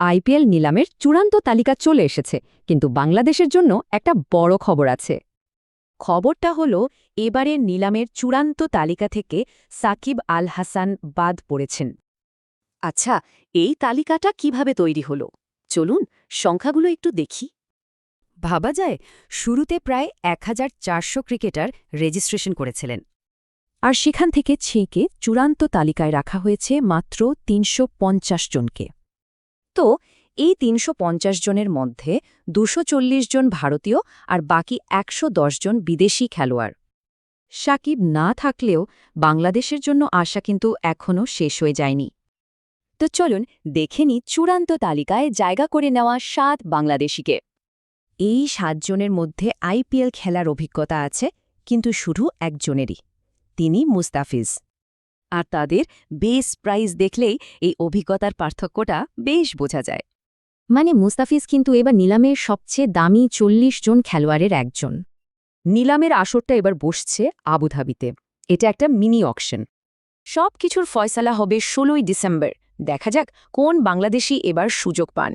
IPL নিলামের চূড়ান্ত তালিকা চলে এসেছে, কিন্তু বাংলাদেশের জন্য একটা বড় খবর আছে। খবরটা হলো এবারের নিলামের চূড়ান্ত তালিকা থেকে সাকিব আল হাসান বাদ পড়েছেন। আচ্ছা, এই তালিকাটা কিভাবে তৈরি হলো চলুন সংখ্যাগুলো একটু দেখি। ভাবা যায় শুরুতে প্রায় ১,৪০০ ক্রিকেটার রেজিস্ট্রেশন করেছিলেন, আর সেখান থেকে ছেঁকে চূড়ান্ত তালিকায় রাখা হয়েছে মাত্র ৩৫০ জনকে। তো এই ৩৫০ জনের মধ্যে ২৪০ জন ভারতীয় আর বাকি ১১০ জন বিদেশি খেলোয়াড়। সাকিব না থাকলেও বাংলাদেশের জন্য আশা কিন্তু এখনও শেষ হয়ে যায়নি। তো চলুন দেখে নিই চূড়ান্ত তালিকায় জায়গা করে নেওয়া ৭ বাংলাদেশিকে। এই ৭ জনের মধ্যে আইপিএল খেলার অভিজ্ঞতা আছে, কিন্তু শুধু একজনেরই, তিনি মুস্তাফিজ। আর তাদের বেস প্রাইজ দেখলেই এই অভিজ্ঞতার পার্থক্যটা বেশ বোঝা যায়। মানে মুস্তাফিজ কিন্তু এবার নিলামের সবচেয়ে দামি ৪০ জন খেলোয়াড়ের একজন। নিলামের আসরটা এবার বসছে আবুধাবিতে। এটা একটা মিনি অকশন। সব কিছুর ফয়সালা হবে ১৬ই ডিসেম্বর। দেখা যাক কোন বাংলাদেশি এবার সুযোগ পান।